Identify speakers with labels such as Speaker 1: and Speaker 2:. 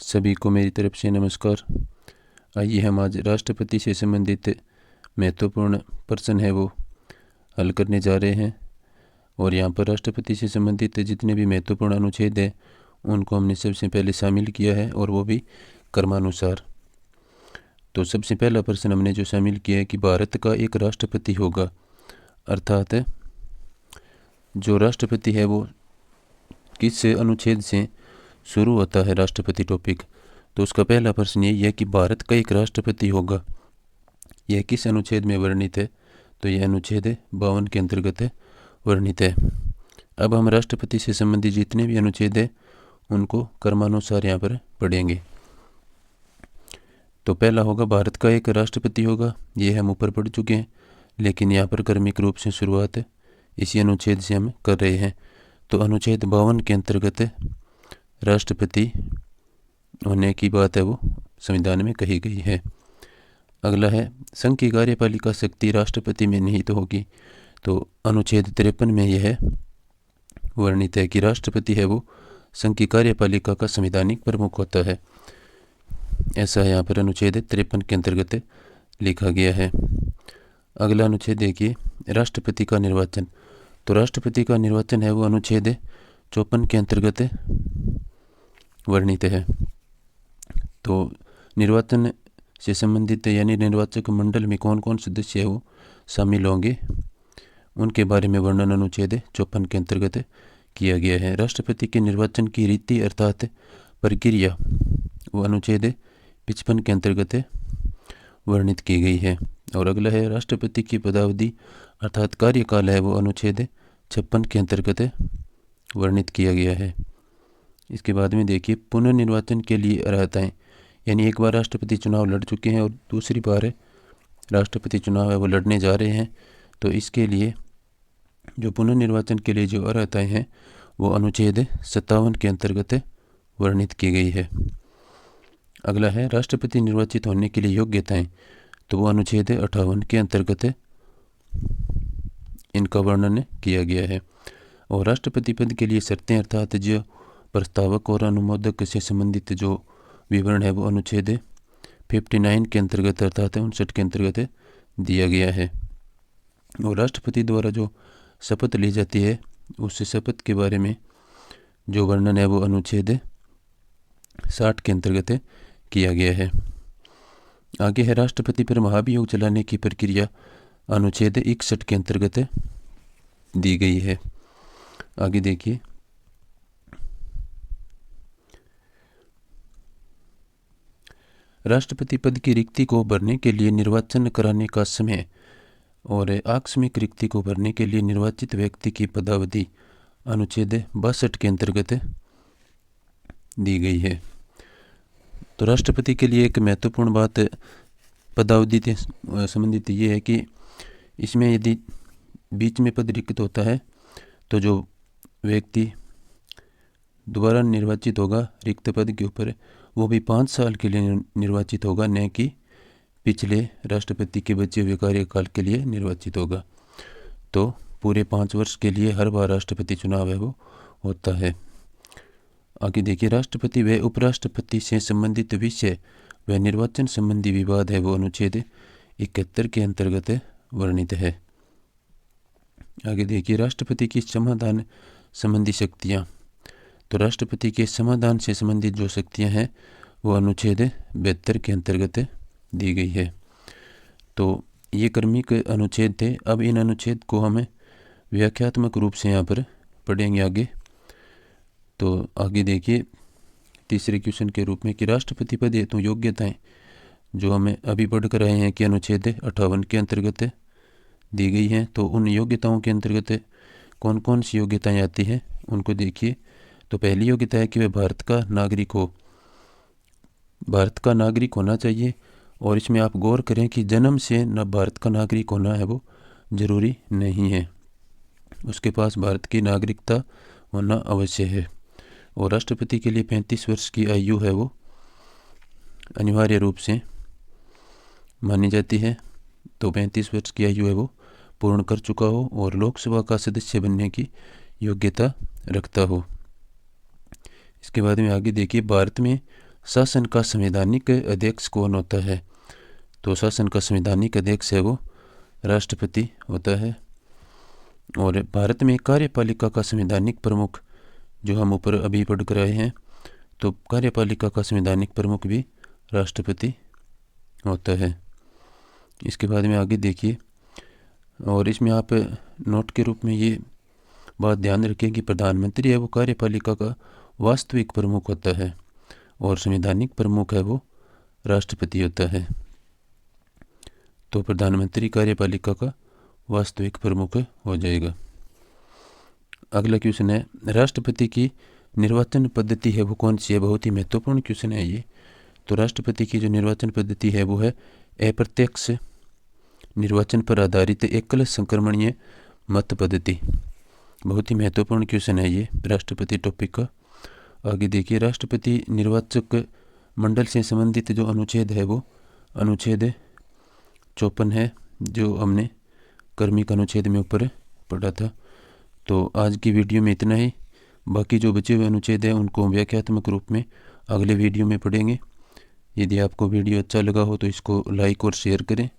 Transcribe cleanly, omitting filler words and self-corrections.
Speaker 1: सभी को मेरी तरफ से नमस्कार। आइए हम आज राष्ट्रपति से संबंधित महत्वपूर्ण प्रश्न है वो हल करने जा रहे हैं। और यहाँ पर राष्ट्रपति से संबंधित जितने भी महत्वपूर्ण अनुच्छेद हैं उनको हमने सबसे पहले शामिल किया है, और वो भी क्रमानुसार। तो सबसे पहला प्रश्न हमने जो शामिल किया है कि भारत का एक राष्ट्रपति होगा, अर्थात जो राष्ट्रपति है वो किस अनुच्छेद से शुरू होता है राष्ट्रपति टॉपिक। तो उसका पहला प्रश्न यही है कि भारत का एक राष्ट्रपति होगा, यह किस अनुच्छेद में वर्णित है। तो यह अनुच्छेद 52 के अंतर्गत वर्णित है। अब हम राष्ट्रपति से संबंधित जितने भी अनुच्छेद हैं उनको क्रमानुसार यहाँ पर पढ़ेंगे। तो पहला होगा भारत का एक राष्ट्रपति होगा, ये हम ऊपर पढ़ चुके हैं, लेकिन यहाँ पर क्रमिक रूप से शुरुआत इसी अनुच्छेद से हम कर रहे हैं। तो अनुच्छेद 52 के अंतर्गत राष्ट्रपति होने की बात है वो संविधान में कही गई है। अगला है संघ की कार्यपालिका शक्ति राष्ट्रपति में निहित होगी। तो अनुच्छेद 53 में यह वर्णित है कि राष्ट्रपति है वो संघ की कार्यपालिका का संवैधानिक प्रमुख होता है। ऐसा यहाँ पर अनुच्छेद 53 के अंतर्गत लिखा गया है। अगला अनुच्छेद देखिए, राष्ट्रपति का निर्वाचन। तो राष्ट्रपति का निर्वाचन है वो अनुच्छेद 54 के अंतर्गत वर्णित है। तो निर्वाचन से संबंधित यानी निर्वाचक मंडल में कौन कौन सदस्य है वो शामिल होंगे, उनके बारे में वर्णन अनुच्छेद 54 के अंतर्गत किया गया है। राष्ट्रपति के निर्वाचन की रीति अर्थात प्रक्रिया वो अनुच्छेद 55 के अंतर्गत वर्णित की गई है। और अगला है राष्ट्रपति की पदावधि अर्थात कार्यकाल है वो अनुच्छेद 56 के अंतर्गत वर्णित किया गया है। इसके बाद में देखिए पुनर्निर्वाचन के लिए अर्हताएँ, यानी एक बार राष्ट्रपति चुनाव लड़ चुके हैं और दूसरी बार राष्ट्रपति चुनाव है वो लड़ने जा रहे हैं, तो इसके लिए जो पुनर्निर्वाचन के लिए जो अर्हताएँ हैं वो अनुच्छेद 57 के अंतर्गत वर्णित की गई है। अगला है राष्ट्रपति निर्वाचित होने के लिए योग्यताएँ। तो वो अनुच्छेद 58 के अंतर्गत इनका वर्णन किया गया है। और राष्ट्रपति पद के लिए शर्तें अर्थात जो प्रस्तावक और अनुमोदक से संबंधित जो विवरण है वो अनुच्छेद 59 के अंतर्गत अर्थात 59 के अंतर्गत दिया गया है। और राष्ट्रपति द्वारा जो शपथ ली जाती है उस शपथ के बारे में जो वर्णन है वो अनुच्छेद 60 के अंतर्गत किया गया है। आगे है राष्ट्रपति पर महाभियोग चलाने की प्रक्रिया, अनुच्छेद 61 के अंतर्गत दी गई है। आगे देखिए, राष्ट्रपति पद की रिक्ति को भरने के लिए निर्वाचन कराने का समय और आकस्मिक रिक्ति को भरने के लिए निर्वाचित व्यक्ति की पदावधि अनुच्छेद 62 के अंतर्गत दी गई है। तो राष्ट्रपति के लिए एक महत्वपूर्ण बात पदावधि से संबंधित ये है कि इसमें यदि बीच में पद रिक्त होता है तो जो व्यक्ति दोबारा निर्वाचित होगा रिक्त पद के ऊपर वो भी 5 साल के लिए निर्वाचित होगा, न कि पिछले राष्ट्रपति के बचे हुए कार्यकाल के लिए निर्वाचित होगा। तो पूरे 5 वर्ष के लिए हर बार राष्ट्रपति चुनाव है वो होता है। आगे देखिए, राष्ट्रपति व उपराष्ट्रपति से संबंधित विषय व निर्वाचन संबंधी विवाद है वो अनुच्छेद 71 के अंतर्गत वर्णित है। आगे देखिए, राष्ट्रपति की समाधान संबंधी शक्तियाँ। तो राष्ट्रपति के समाधान से संबंधित जो शक्तियाँ हैं वो अनुच्छेद 72 के अंतर्गत दी गई है। तो ये क्रमिक अनुच्छेद थे। अब इन अनुच्छेद को हमें व्याख्यात्मक रूप से यहाँ पर पढ़ेंगे आगे। तो आगे देखिए तीसरे क्वेश्चन के रूप में कि राष्ट्रपति पद हेतु योग्यताएँ जो हमें अभी पढ़ कर आए हैं कि अनुच्छेद 58 के अंतर्गत दी गई हैं। तो उन योग्यताओं के अंतर्गत कौन कौन सी योग्यताएँ आती हैं उनको देखिए। तो पहली योग्यता है कि वह भारत का नागरिक हो, भारत का नागरिक होना चाहिए। और इसमें आप गौर करें कि जन्म से न भारत का नागरिक होना है वो जरूरी नहीं है, उसके पास भारत की नागरिकता होना अवश्य है। और राष्ट्रपति के लिए 35 वर्ष की आयु है वो अनिवार्य रूप से मानी जाती है। तो 35 वर्ष की आयु है वो पूर्ण कर चुका हो और लोकसभा का सदस्य बनने की योग्यता रखता हो। इसके बाद में आगे देखिए, भारत में शासन का संवैधानिक अध्यक्ष कौन होता है? तो शासन का संवैधानिक अध्यक्ष है वो राष्ट्रपति होता है। और भारत में कार्यपालिका का संवैधानिक प्रमुख, जो हम ऊपर अभी पढ़ कर आए हैं, तो कार्यपालिका का संवैधानिक प्रमुख भी राष्ट्रपति होता है। इसके बाद में आगे देखिए, और इसमें आप नोट के रूप में ये बात ध्यान रखें कि प्रधानमंत्री है वो कार्यपालिका का वास्तविक प्रमुख होता है और संवैधानिक प्रमुख है वो राष्ट्रपति होता है। तो प्रधानमंत्री कार्यपालिका का वास्तविक प्रमुख हो जाएगा। अगला क्वेश्चन है, राष्ट्रपति की निर्वाचन पद्धति है वो कौन सी है? बहुत ही महत्वपूर्ण क्वेश्चन है ये। तो राष्ट्रपति की जो निर्वाचन पद्धति है वो है अप्रत्यक्ष निर्वाचन पर आधारित एकल संक्रमणीय मत पद्धति। बहुत ही महत्वपूर्ण क्वेश्चन है ये राष्ट्रपति टॉपिक का। आगे देखिए, राष्ट्रपति निर्वाचक मंडल से संबंधित जो अनुच्छेद है वो अनुच्छेद 54 है, जो हमने कर्मिक अनुच्छेद में ऊपर पढ़ा था। तो आज की वीडियो में इतना ही। बाकी जो बचे हुए अनुच्छेद हैं उनको व्याख्यात्मक रूप में अगले वीडियो में पढ़ेंगे। यदि आपको वीडियो अच्छा लगा हो तो इसको लाइक और शेयर करें।